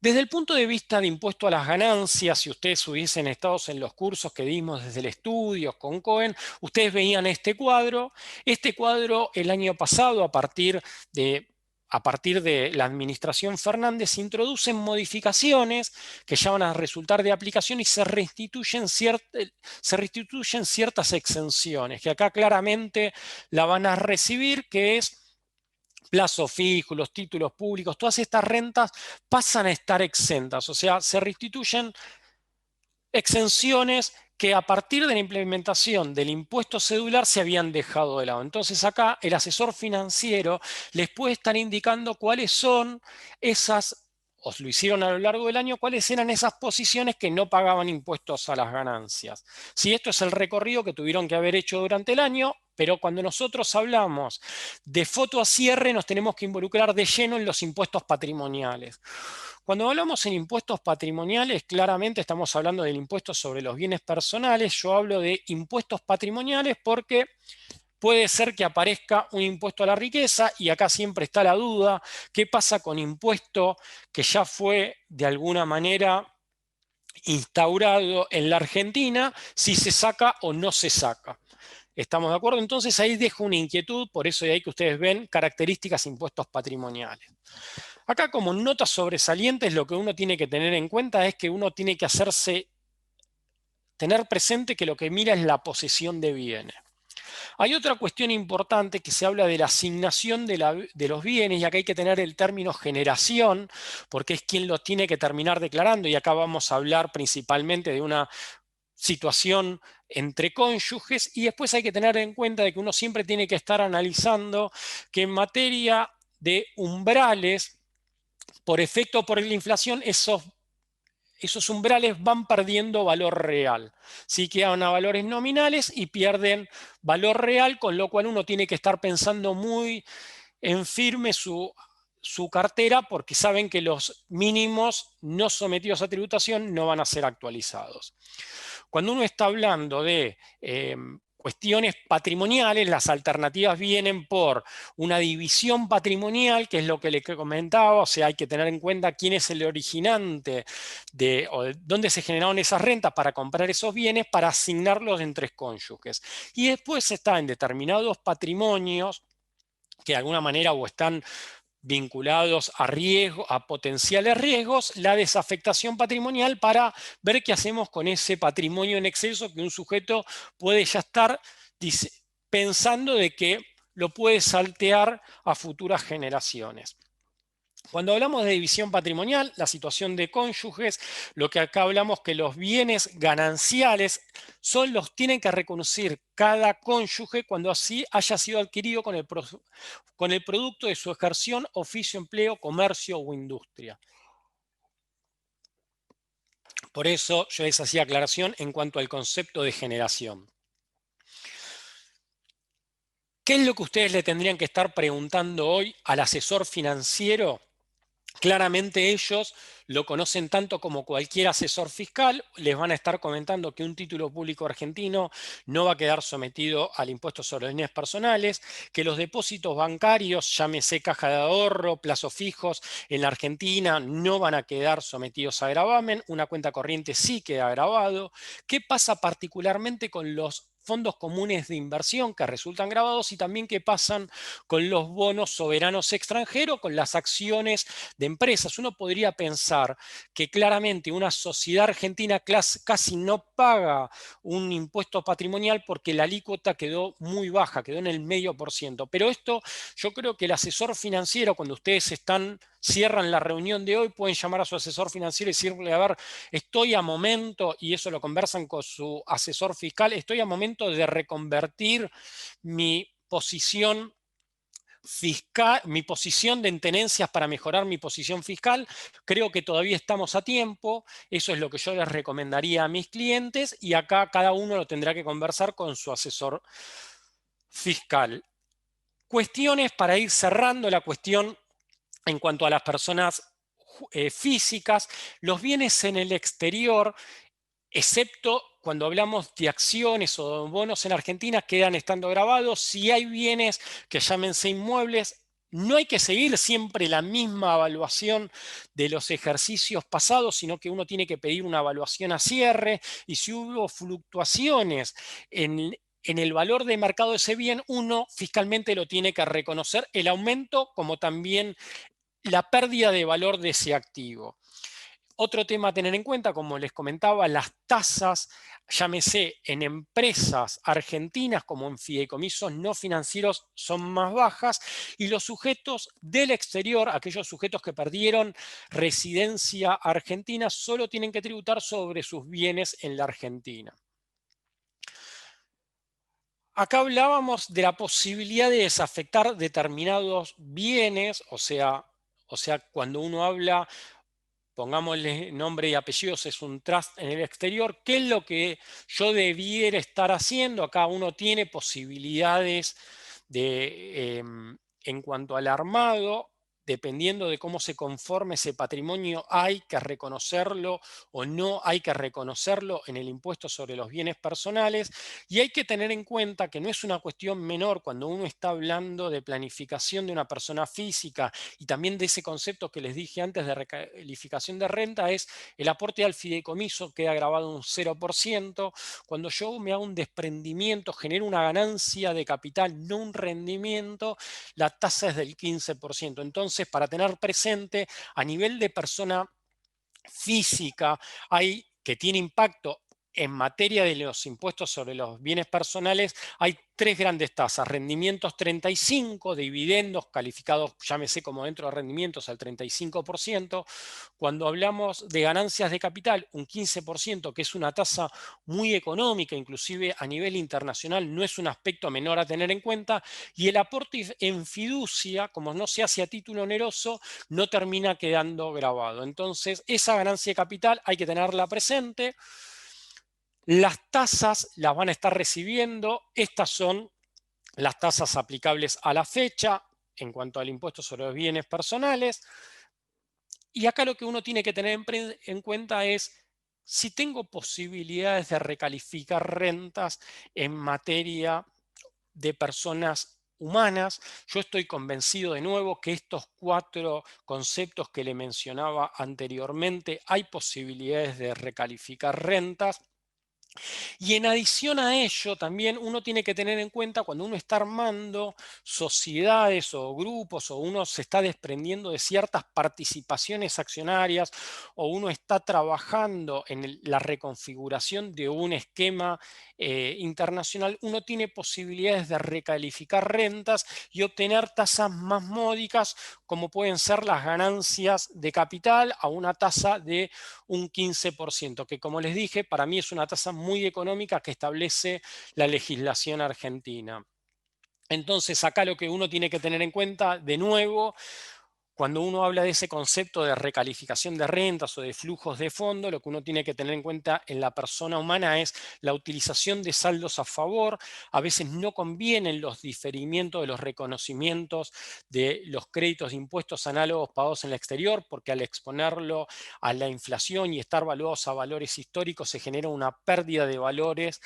Desde el punto de vista de impuesto a las ganancias, si ustedes hubiesen estado en los cursos que dimos desde el estudio con Cohen, ustedes veían este cuadro. Este cuadro el año pasado, a partir de la administración Fernández, se introducen modificaciones que ya van a resultar de aplicación y se restituyen ciertas exenciones, que acá claramente la van a recibir, que es plazo fijo, los títulos públicos, todas estas rentas pasan a estar exentas, o sea, se restituyen exenciones que a partir de la implementación del impuesto cedular se habían dejado de lado. Entonces acá el asesor financiero les puede estar indicando cuáles son esas, o lo hicieron a lo largo del año, cuáles eran esas posiciones que no pagaban impuestos a las ganancias. Si esto es el recorrido que tuvieron que haber hecho durante el año, pero cuando nosotros hablamos de foto a cierre nos tenemos que involucrar de lleno en los impuestos patrimoniales. Cuando hablamos en impuestos patrimoniales, claramente estamos hablando del impuesto sobre los bienes personales. Yo hablo de impuestos patrimoniales porque puede ser que aparezca un impuesto a la riqueza y acá siempre está la duda, ¿qué pasa con impuesto que ya fue de alguna manera instaurado en la Argentina, si se saca o no se saca? ¿Estamos de acuerdo? Entonces ahí dejo una inquietud, por eso de ahí que ustedes ven características de impuestos patrimoniales. Acá como notas sobresalientes lo que uno tiene que tener en cuenta es que uno tiene que tener presente que lo que mira es la posesión de bienes. Hay otra cuestión importante que se habla de la asignación de los bienes, y acá hay que tener el término generación, porque es quien lo tiene que terminar declarando, y acá vamos a hablar principalmente de una situación entre cónyuges, y después hay que tener en cuenta de que uno siempre tiene que estar analizando que en materia de umbrales, por efecto por la inflación, esos umbrales van perdiendo valor real. Sí, quedan a valores nominales y pierden valor real, con lo cual uno tiene que estar pensando muy en firme su cartera, porque saben que los mínimos no sometidos a tributación no van a ser actualizados. Cuando uno está hablando de cuestiones patrimoniales, las alternativas vienen por una división patrimonial, que es lo que les comentaba, o sea, hay que tener en cuenta quién es el originante o de dónde se generaron esas rentas para comprar esos bienes, para asignarlos entre cónyuges. Y después está en determinados patrimonios que de alguna manera o están vinculados a riesgo, a potenciales riesgos, la desafectación patrimonial, para ver qué hacemos con ese patrimonio en exceso que un sujeto puede ya estar pensando de que lo puede saltear a futuras generaciones. Cuando hablamos de división patrimonial, la situación de cónyuges, lo que acá hablamos que los bienes gananciales tienen que reconocer cada cónyuge cuando así haya sido adquirido con el producto de su ejerción, oficio, empleo, comercio o industria. Por eso yo les hacía aclaración en cuanto al concepto de generación. ¿Qué es lo que ustedes le tendrían que estar preguntando hoy al asesor financiero? Claramente ellos lo conocen tanto como cualquier asesor fiscal, les van a estar comentando que un título público argentino no va a quedar sometido al impuesto sobre los bienes personales, que los depósitos bancarios, llámese caja de ahorro, plazos fijos, en la Argentina no van a quedar sometidos a gravamen, una cuenta corriente sí queda grabado. ¿Qué pasa particularmente con los fondos comunes de inversión que resultan grabados y también qué pasan con los bonos soberanos extranjeros, con las acciones de empresas? Uno podría pensar que claramente una sociedad argentina casi no paga un impuesto patrimonial porque la alícuota quedó muy baja, quedó en el 0,5%. Pero esto yo creo que el asesor financiero, cuando ustedes cierran la reunión de hoy, pueden llamar a su asesor financiero y decirle, a ver, estoy a momento, y eso lo conversan con su asesor fiscal, estoy a momento de reconvertir mi posición fiscal, mi posición de tenencias para mejorar mi posición fiscal. Creo que todavía estamos a tiempo. Eso es lo que yo les recomendaría a mis clientes y acá cada uno lo tendrá que conversar con su asesor fiscal. Cuestiones para ir cerrando la cuestión en cuanto a las personas físicas. Los bienes en el exterior, excepto cuando hablamos de acciones o bonos en Argentina, quedan estando grabados. Si hay bienes que llámense inmuebles, no hay que seguir siempre la misma evaluación de los ejercicios pasados, sino que uno tiene que pedir una evaluación a cierre, y si hubo fluctuaciones en el valor de mercado de ese bien, uno fiscalmente lo tiene que reconocer, el aumento como también la pérdida de valor de ese activo. Otro tema a tener en cuenta, como les comentaba, las tasas, llámese en empresas argentinas como en fideicomisos no financieros, son más bajas, y los sujetos del exterior, aquellos sujetos que perdieron residencia argentina, solo tienen que tributar sobre sus bienes en la Argentina. Acá hablábamos de la posibilidad de desafectar determinados bienes, o sea, cuando uno habla, pongámosle nombre y apellidos, es un trust en el exterior. ¿Qué es lo que yo debiera estar haciendo? Acá uno tiene posibilidades en cuanto al armado. Dependiendo de cómo se conforme ese patrimonio, hay que reconocerlo o no hay que reconocerlo en el impuesto sobre los bienes personales. Y hay que tener en cuenta que no es una cuestión menor cuando uno está hablando de planificación de una persona física y también de ese concepto que les dije antes de recalificación de renta, es el aporte al fideicomiso, queda grabado un 0%. Cuando yo me hago un desprendimiento, genero una ganancia de capital, no un rendimiento, la tasa es del 15%. Entonces, para tener presente, a nivel de persona física, hay que tiene impacto en materia de los impuestos sobre los bienes personales, hay tres grandes tasas: rendimientos 35, dividendos calificados, llámese como dentro de rendimientos, al 35%. Cuando hablamos de ganancias de capital, un 15%, que es una tasa muy económica, inclusive a nivel internacional no es un aspecto menor a tener en cuenta. Y el aporte en fiducia, como no se hace a título oneroso, no termina quedando grabado. Entonces, esa ganancia de capital hay que tenerla presente. Las tasas las van a estar recibiendo. Estas son las tasas aplicables a la fecha en cuanto al impuesto sobre los bienes personales. Y acá lo que uno tiene que tener en cuenta es si tengo posibilidades de recalificar rentas en materia de personas humanas. Yo estoy convencido de nuevo que estos cuatro conceptos que le mencionaba anteriormente, hay posibilidades de recalificar rentas. Y en adición a ello, también uno tiene que tener en cuenta cuando uno está armando sociedades o grupos o uno se está desprendiendo de ciertas participaciones accionarias o uno está trabajando en la reconfiguración de un esquema internacional, uno tiene posibilidades de recalificar rentas y obtener tasas más módicas como pueden ser las ganancias de capital a una tasa de un 15%, que como les dije, para mí es una tasa muy económica que establece la legislación argentina. Entonces, acá lo que uno tiene que tener en cuenta, de nuevo, cuando uno habla de ese concepto de recalificación de rentas o de flujos de fondo, lo que uno tiene que tener en cuenta en la persona humana es la utilización de saldos a favor. A veces no convienen los diferimientos de los reconocimientos de los créditos de impuestos análogos pagados en el exterior, porque al exponerlo a la inflación y estar valuados a valores históricos se genera una pérdida de valores.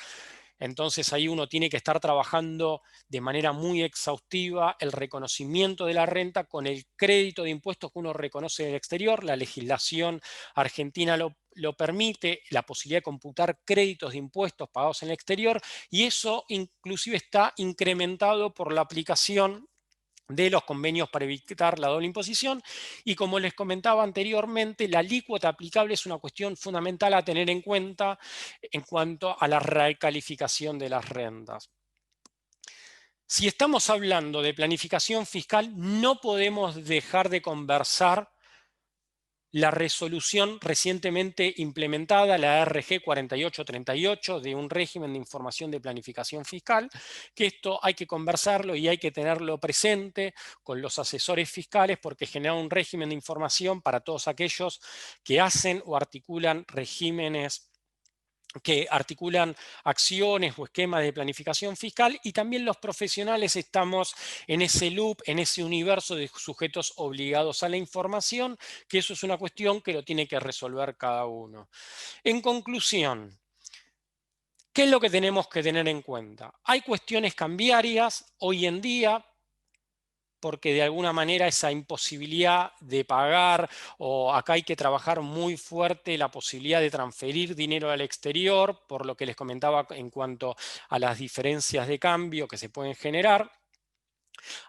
Entonces ahí uno tiene que estar trabajando de manera muy exhaustiva el reconocimiento de la renta con el crédito de impuestos que uno reconoce en el exterior. La legislación argentina lo permite, la posibilidad de computar créditos de impuestos pagados en el exterior, y eso inclusive está incrementado por la aplicación de los convenios para evitar la doble imposición. Y como les comentaba anteriormente, la alícuota aplicable es una cuestión fundamental a tener en cuenta en cuanto a la recalificación de las rentas. Si estamos hablando de planificación fiscal, no podemos dejar de conversar la resolución recientemente implementada, la RG 4838, de un régimen de información de planificación fiscal, que esto hay que conversarlo y hay que tenerlo presente con los asesores fiscales porque genera un régimen de información para todos aquellos que hacen o articulan regímenes, que articulan acciones o esquemas de planificación fiscal, y también los profesionales estamos en ese loop, en ese universo de sujetos obligados a la información, que eso es una cuestión que lo tiene que resolver cada uno. En conclusión, ¿qué es lo que tenemos que tener en cuenta? Hay cuestiones cambiarias hoy en día, porque de alguna manera esa imposibilidad de pagar, o acá hay que trabajar muy fuerte la posibilidad de transferir dinero al exterior, por lo que les comentaba en cuanto a las diferencias de cambio que se pueden generar.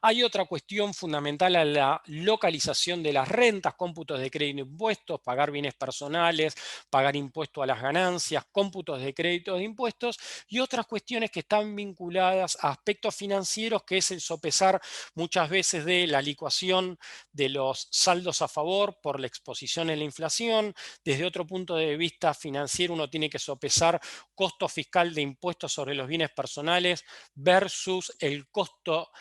Hay otra cuestión fundamental a la localización de las rentas, cómputos de crédito e impuestos, pagar bienes personales, pagar impuesto a las ganancias, cómputos de crédito de impuestos, y otras cuestiones que están vinculadas a aspectos financieros, que es el sopesar muchas veces de la licuación de los saldos a favor por la exposición en la inflación. Desde otro punto de vista financiero, uno tiene que sopesar costo fiscal de impuestos sobre los bienes personales versus el costo,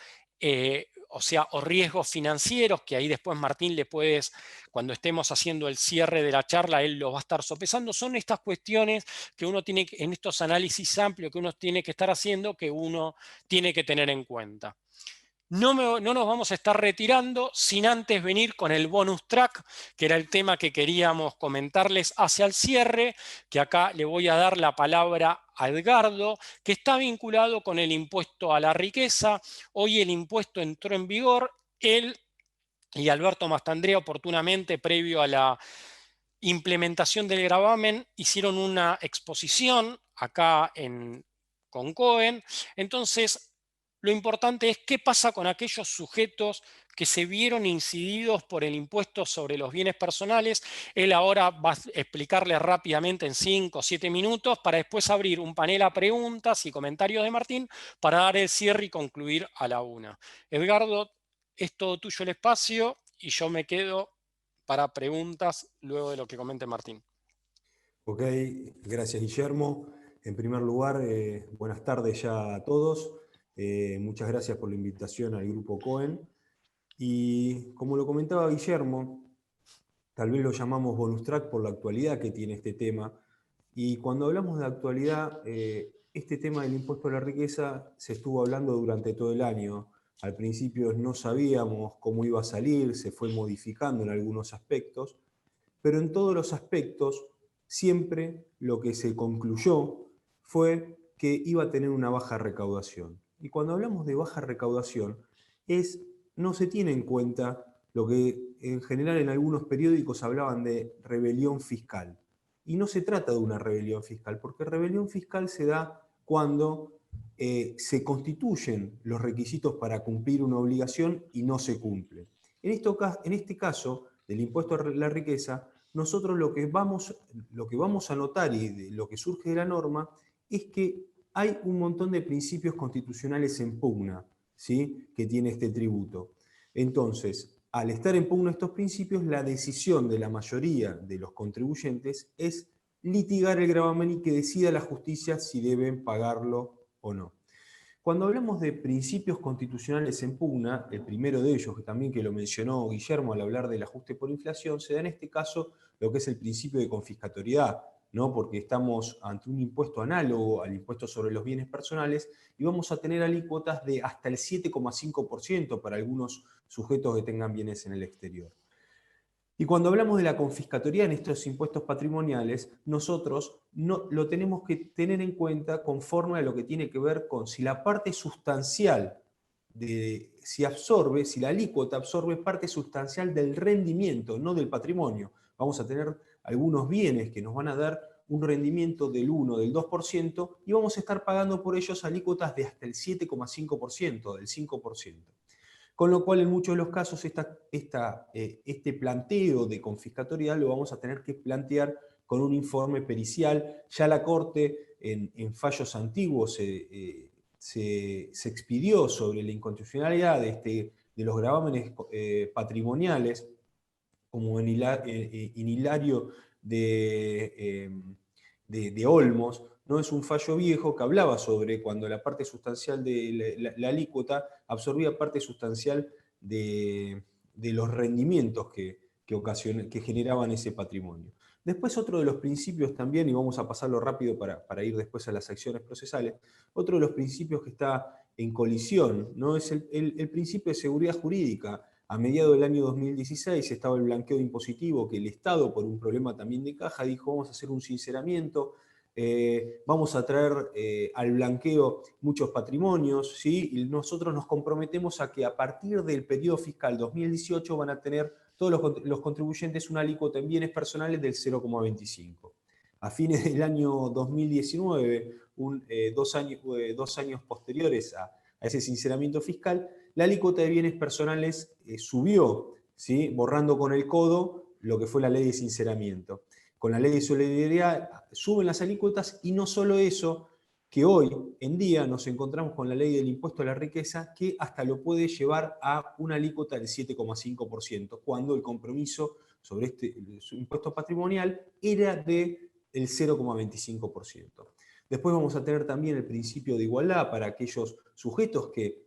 o sea, o riesgos financieros, que ahí después Martín le puedes, cuando estemos haciendo el cierre de la charla, él lo va a estar sopesando. Son estas cuestiones que uno tiene, en estos análisis amplios que uno tiene que estar haciendo, que uno tiene que tener en cuenta. No nos vamos a estar retirando sin antes venir con el bonus track, que era el tema que queríamos comentarles hacia el cierre, que acá le voy a dar la palabra a Edgardo, que está vinculado con el impuesto a la riqueza. Hoy el impuesto entró en vigor. Él y Alberto Mastandrea, oportunamente, previo a la implementación del gravamen, hicieron una exposición acá con Cohen. Entonces, lo importante es qué pasa con aquellos sujetos que se vieron incididos por el impuesto sobre los bienes personales. Él ahora va a explicarle rápidamente en 5 o 7 minutos para después abrir un panel a preguntas y comentarios de Martín para dar el cierre y concluir a la 1. Edgardo, es todo tuyo el espacio y yo me quedo para preguntas luego de lo que comente Martín. Ok, gracias Guillermo. En primer lugar, buenas tardes ya a todos. Muchas gracias por la invitación al Grupo Cohen. Y como lo comentaba Guillermo, tal vez lo llamamos bonus track por la actualidad que tiene este tema. Y cuando hablamos de actualidad, este tema del impuesto a la riqueza se estuvo hablando durante todo el año. Al principio no sabíamos cómo iba a salir, se fue modificando en algunos aspectos, pero en todos los aspectos siempre lo que se concluyó fue que iba a tener una baja recaudación. Y cuando hablamos de baja recaudación, no se tiene en cuenta lo que en general en algunos periódicos hablaban de rebelión fiscal. Y no se trata de una rebelión fiscal, porque rebelión fiscal se da cuando se constituyen los requisitos para cumplir una obligación y no se cumplen. En este caso, del impuesto a la riqueza, nosotros lo que vamos a notar y de lo que surge de la norma es que hay un montón de principios constitucionales en pugna, ¿sí?, que tiene este tributo. Entonces, al estar en pugna estos principios, la decisión de la mayoría de los contribuyentes es litigar el gravamen y que decida la justicia si deben pagarlo o no. Cuando hablamos de principios constitucionales en pugna, el primero de ellos, que también que lo mencionó Guillermo al hablar del ajuste por inflación, se da en este caso lo que es el principio de confiscatoriedad, ¿no? Porque estamos ante un impuesto análogo al impuesto sobre los bienes personales y vamos a tener alícuotas de hasta el 7,5% para algunos sujetos que tengan bienes en el exterior. Y cuando hablamos de la confiscatoría en estos impuestos patrimoniales, nosotros lo tenemos que tener en cuenta conforme a lo que tiene que ver con si la parte sustancial, si la alícuota absorbe parte sustancial del rendimiento, no del patrimonio. Vamos a tener algunos bienes que nos van a dar un rendimiento del 1, del 2%, y vamos a estar pagando por ellos alícuotas de hasta el 7,5%, del 5%. Con lo cual, en muchos de los casos, este planteo de confiscatoriedad lo vamos a tener que plantear con un informe pericial. Ya la Corte, en fallos antiguos, se expidió sobre la inconstitucionalidad de los gravámenes patrimoniales, como en Hilario de Olmos. No es un fallo viejo que hablaba sobre cuando la parte sustancial de la alícuota absorbía parte sustancial de los rendimientos que generaban ese patrimonio. Después, otro de los principios también, y vamos a pasarlo rápido para ir después a las acciones procesales, otro de los principios que está en colisión, ¿no?, es el principio de seguridad jurídica. A mediados del año 2016 estaba el blanqueo impositivo, que el Estado, por un problema también de caja, dijo: vamos a hacer un sinceramiento, vamos a traer al blanqueo muchos patrimonios, ¿sí? Y nosotros nos comprometemos a que a partir del periodo fiscal 2018 van a tener todos los contribuyentes una alícuota en bienes personales del 0,25. A fines del año 2019, 2 años posteriores a ese sinceramiento fiscal, la alícuota de bienes personales subió, ¿sí?, borrando con el codo lo que fue la ley de sinceramiento. Con la ley de solidaridad suben las alícuotas, y no solo eso, que hoy en día nos encontramos con la ley del impuesto a la riqueza, que hasta lo puede llevar a una alícuota del 7,5%, cuando el compromiso sobre su impuesto patrimonial era del 0,25%. Después vamos a tener también el principio de igualdad para aquellos sujetos que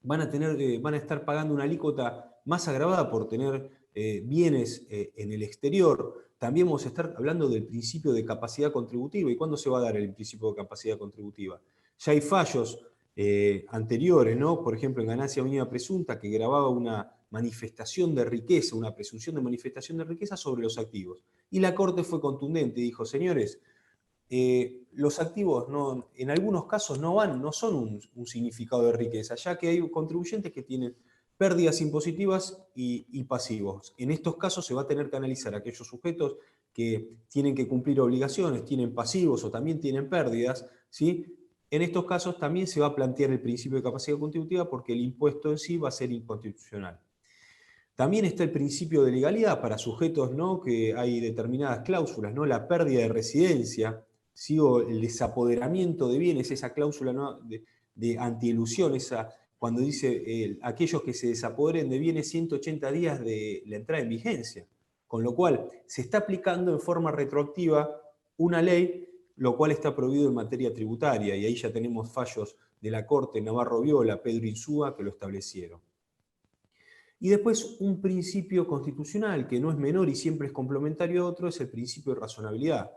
van a estar pagando una alícuota más agravada por tener bienes en el exterior. También vamos a estar hablando del principio de capacidad contributiva. ¿Y cuándo se va a dar el principio de capacidad contributiva? Ya hay fallos anteriores, ¿no? Por ejemplo, en ganancia mínima presunta, que gravaba una manifestación de riqueza, una presunción de manifestación de riqueza sobre los activos. Y la Corte fue contundente y dijo: señores, los activos en algunos casos no son un significado de riqueza, ya que hay contribuyentes que tienen pérdidas impositivas y pasivos. En estos casos se va a tener que analizar aquellos sujetos que tienen que cumplir obligaciones, tienen pasivos o también tienen pérdidas, ¿sí? En estos casos también se va a plantear el principio de capacidad contributiva, porque el impuesto en sí va a ser inconstitucional. También está el principio de legalidad para sujetos, ¿no?, que hay determinadas cláusulas, ¿no?, la pérdida de residencia, ¿sí?, o el desapoderamiento de bienes, esa cláusula, ¿no?, de antielusión, cuando dice aquellos que se desapoderen de bienes 180 días de la entrada en vigencia. Con lo cual, se está aplicando en forma retroactiva una ley, lo cual está prohibido en materia tributaria, y ahí ya tenemos fallos de la Corte, Navarro Viola, Pedro Insúa, que lo establecieron. Y después, un principio constitucional que no es menor y siempre es complementario a otro, es el principio de razonabilidad.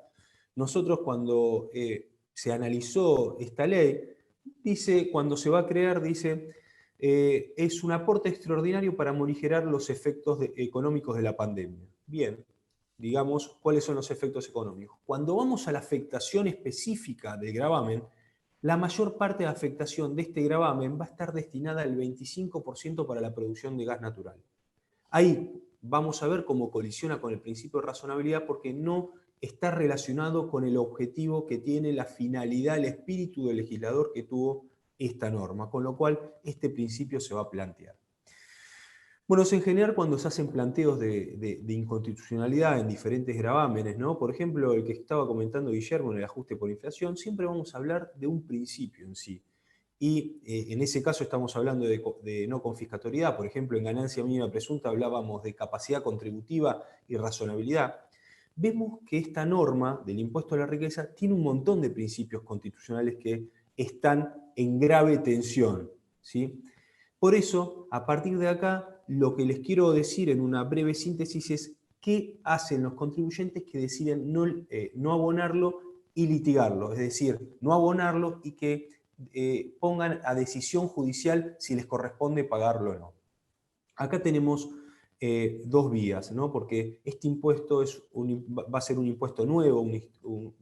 Nosotros, cuando se analizó esta ley, cuando se va a crear, es un aporte extraordinario para morigerar los efectos económicos de la pandemia. Bien, digamos, ¿cuáles son los efectos económicos? Cuando vamos a la afectación específica del gravamen, la mayor parte de la afectación de este gravamen va a estar destinada al 25% para la producción de gas natural. Ahí vamos a ver cómo colisiona con el principio de razonabilidad, porque no está relacionado con el objetivo que tiene, la finalidad, el espíritu del legislador que tuvo esta norma, con lo cual este principio se va a plantear. Bueno, en general cuando se hacen planteos de inconstitucionalidad en diferentes gravámenes, ¿no? Por ejemplo, el que estaba comentando Guillermo en el ajuste por inflación, siempre vamos a hablar de un principio en sí. Y en ese caso estamos hablando de no confiscatoriedad. Por ejemplo, en ganancia mínima presunta hablábamos de capacidad contributiva y razonabilidad. Vemos que esta norma del impuesto a la riqueza tiene un montón de principios constitucionales que están en grave tensión, ¿sí? Por eso, a partir de acá, lo que les quiero decir en una breve síntesis es qué hacen los contribuyentes que deciden no abonarlo y litigarlo, es decir, no abonarlo y que pongan a decisión judicial si les corresponde pagarlo o no. Acá tenemos dos vías, ¿no? Porque este impuesto va a ser un impuesto nuevo,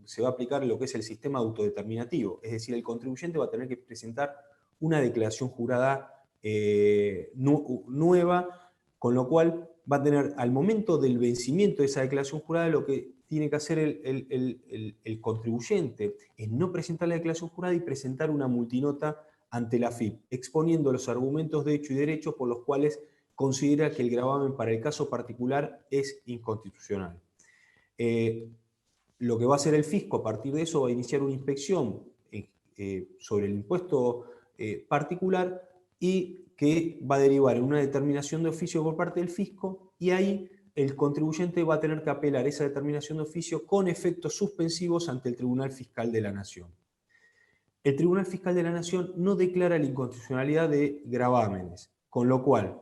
se va a aplicar lo que es el sistema autodeterminativo, es decir, el contribuyente va a tener que presentar una declaración jurada nueva, con lo cual va a tener al momento del vencimiento de esa declaración jurada lo que tiene que hacer el contribuyente es no presentar la declaración jurada y presentar una multinota ante la AFIP, exponiendo los argumentos de hecho y derecho por los cuales considera que el gravamen para el caso particular es inconstitucional. Lo que va a hacer el fisco a partir de eso va a iniciar una inspección sobre el impuesto particular y que va a derivar en una determinación de oficio por parte del fisco y ahí el contribuyente va a tener que apelar esa determinación de oficio con efectos suspensivos ante el Tribunal Fiscal de la Nación. El Tribunal Fiscal de la Nación no declara la inconstitucionalidad de gravámenes, con lo cual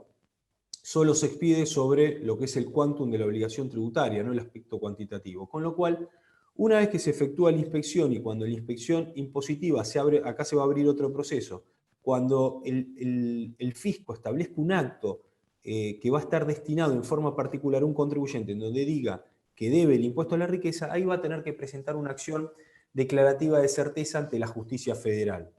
solo se expide sobre lo que es el quantum de la obligación tributaria, no el aspecto cuantitativo. Con lo cual, una vez que se efectúa la inspección y cuando la inspección impositiva se abre, acá se va a abrir otro proceso, cuando el fisco establezca un acto que va a estar destinado en forma particular a un contribuyente en donde diga que debe el impuesto a la riqueza, ahí va a tener que presentar una acción declarativa de certeza ante la justicia federal.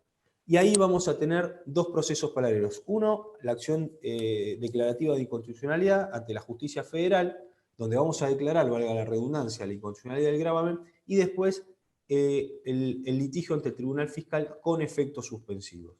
Y ahí vamos a tener dos procesos paralelos. Uno, la acción declarativa de inconstitucionalidad ante la justicia federal, donde vamos a declarar, valga la redundancia, la inconstitucionalidad del gravamen, y después el litigio ante el Tribunal Fiscal con efectos suspensivos.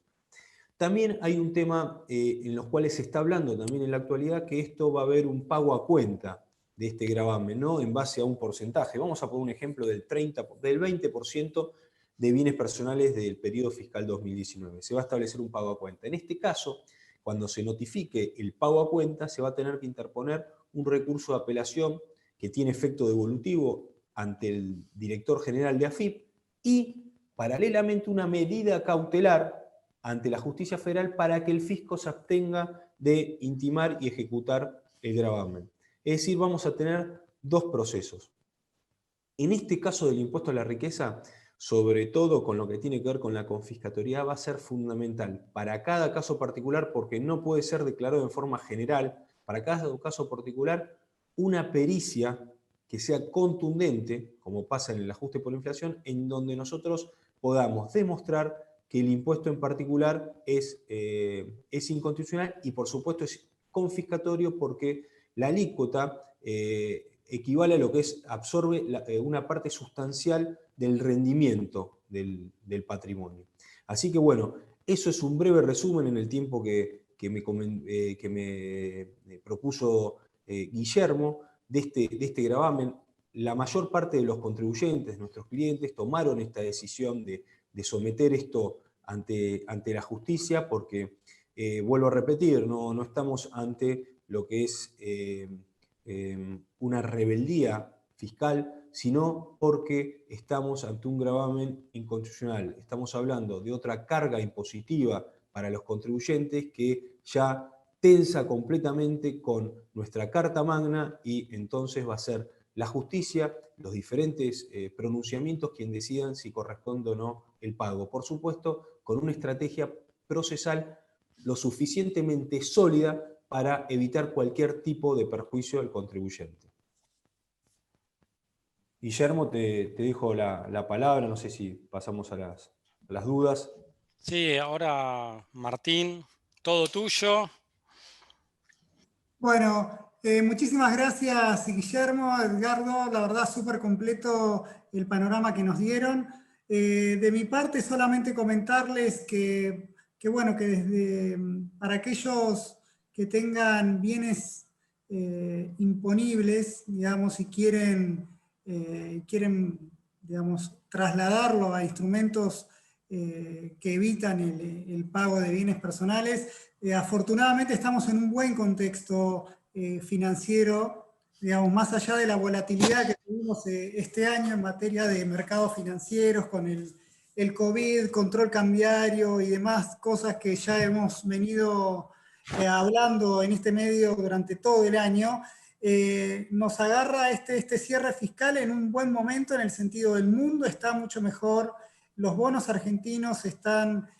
También hay un tema en los cuales se está hablando también en la actualidad que esto va a haber un pago a cuenta de este gravamen, ¿no? En base a un porcentaje. Vamos a poner un ejemplo del 20% de bienes personales del periodo fiscal 2019. Se va a establecer un pago a cuenta. En este caso, cuando se notifique el pago a cuenta, se va a tener que interponer un recurso de apelación que tiene efecto devolutivo ante el director general de AFIP y, paralelamente, una medida cautelar ante la justicia federal para que el fisco se abstenga de intimar y ejecutar el gravamen. Es decir, vamos a tener dos procesos. En este caso del impuesto a la riqueza, sobre todo con lo que tiene que ver con la confiscatoriedad, va a ser fundamental para cada caso particular porque no puede ser declarado en forma general, para cada caso particular, una pericia que sea contundente, como pasa en el ajuste por inflación, en donde nosotros podamos demostrar que el impuesto en particular es inconstitucional y por supuesto es confiscatorio porque la alícuota equivale a lo que absorbe una parte sustancial del rendimiento del patrimonio. Así que bueno, eso es un breve resumen en el tiempo que me propuso Guillermo de este gravamen. La mayor parte de los contribuyentes, nuestros clientes, tomaron esta decisión de someter esto ante la justicia porque, vuelvo a repetir, no estamos ante lo que es una rebeldía fiscal, sino porque estamos ante un gravamen inconstitucional. Estamos hablando de otra carga impositiva para los contribuyentes que ya tensa completamente con nuestra Carta Magna y entonces va a ser la justicia, los diferentes pronunciamientos quien decidan si corresponde o no el pago. Por supuesto, con una estrategia procesal lo suficientemente sólida para evitar cualquier tipo de perjuicio al contribuyente. Guillermo, te dejo la palabra, no sé si pasamos a las dudas. Sí, ahora Martín, todo tuyo. Bueno, Muchísimas gracias, Guillermo, Edgardo, la verdad súper completo el panorama que nos dieron. De mi parte, solamente comentarles bueno, que para aquellos que tengan bienes imponibles, digamos, y quieren digamos, trasladarlo a instrumentos que evitan el pago de bienes personales, afortunadamente estamos en un buen contexto financiero, digamos, más allá de la volatilidad que tuvimos este año en materia de mercados financieros, con el COVID, control cambiario y demás cosas que ya hemos venido hablando en este medio durante todo el año, nos agarra este cierre fiscal en un buen momento, en el sentido del mundo está mucho mejor, los bonos argentinos están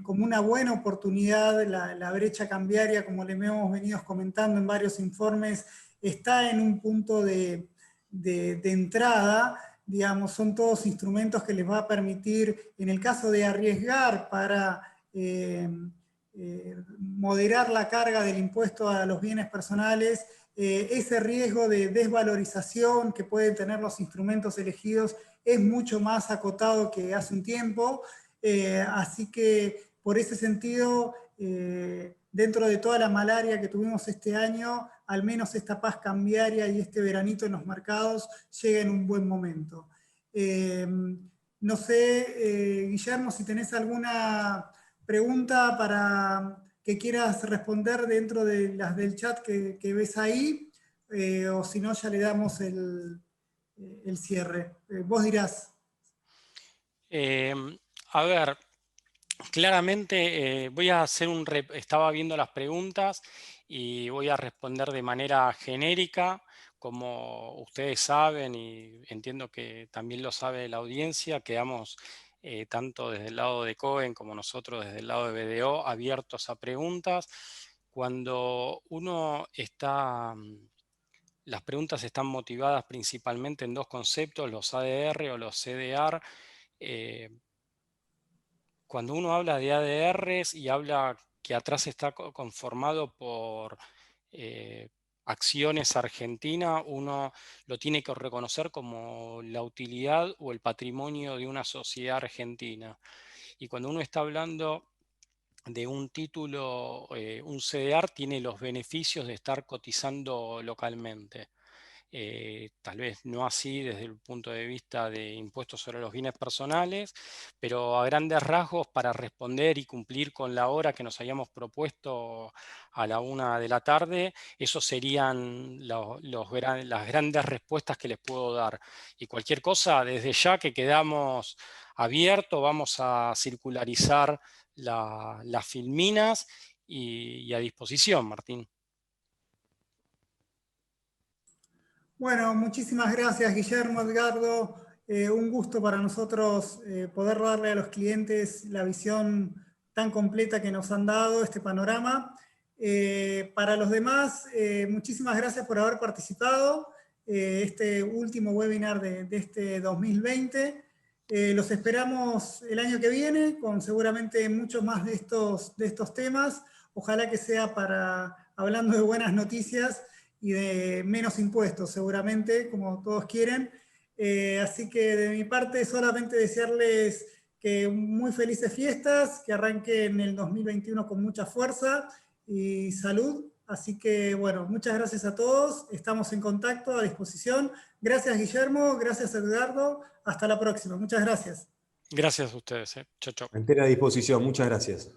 como una buena oportunidad, la brecha cambiaria, como le hemos venido comentando en varios informes, está en un punto de entrada, digamos, son todos instrumentos que les va a permitir, en el caso de arriesgar para moderar la carga del impuesto a los bienes personales, ese riesgo de desvalorización que pueden tener los instrumentos elegidos es mucho más acotado que hace un tiempo, así que por ese sentido, dentro de toda la malaria que tuvimos este año, al menos esta paz cambiaria y este veranito en los mercados llega en un buen momento. No sé, Guillermo, si tenés alguna pregunta que quieras responder dentro de las del chat que ves ahí, o si no ya le damos el cierre. Vos dirás. A ver, claramente voy a hacer estaba viendo las preguntas y voy a responder de manera genérica, como ustedes saben y entiendo que también lo sabe la audiencia, quedamos tanto desde el lado de Cohen como nosotros desde el lado de BDO abiertos a preguntas. Cuando uno está... Las preguntas están motivadas principalmente en dos conceptos, los ADR o los CDR. Cuando uno habla de ADRs y habla que atrás está conformado por acciones argentinas, uno lo tiene que reconocer como la utilidad o el patrimonio de una sociedad argentina. Y cuando uno está hablando de un título, un CDR tiene los beneficios de estar cotizando localmente. Tal vez no así desde el punto de vista de impuestos sobre los bienes personales, pero a grandes rasgos, para responder y cumplir con la hora que nos habíamos propuesto a la 1 de la tarde, esos serían las grandes respuestas que les puedo dar. Y cualquier cosa, desde ya que quedamos abiertos, vamos a circularizar las filminas y a disposición, Martín. Bueno, muchísimas gracias, Guillermo, Edgardo. Un gusto para nosotros poder darle a los clientes la visión tan completa que nos han dado, este panorama. Para los demás, muchísimas gracias por haber participado este último webinar de este 2020. Los esperamos el año que viene con seguramente muchos más de estos temas. Ojalá que sea hablando de buenas noticias y de menos impuestos seguramente, como todos quieren. Así que de mi parte solamente desearles que muy felices fiestas, que arranquen el 2021 con mucha fuerza y salud. Así que bueno, muchas gracias a todos, estamos en contacto, a disposición. Gracias Guillermo, gracias Edgardo, hasta la próxima. Muchas gracias. Gracias a ustedes. Chau, chau. A entera disposición, muchas gracias.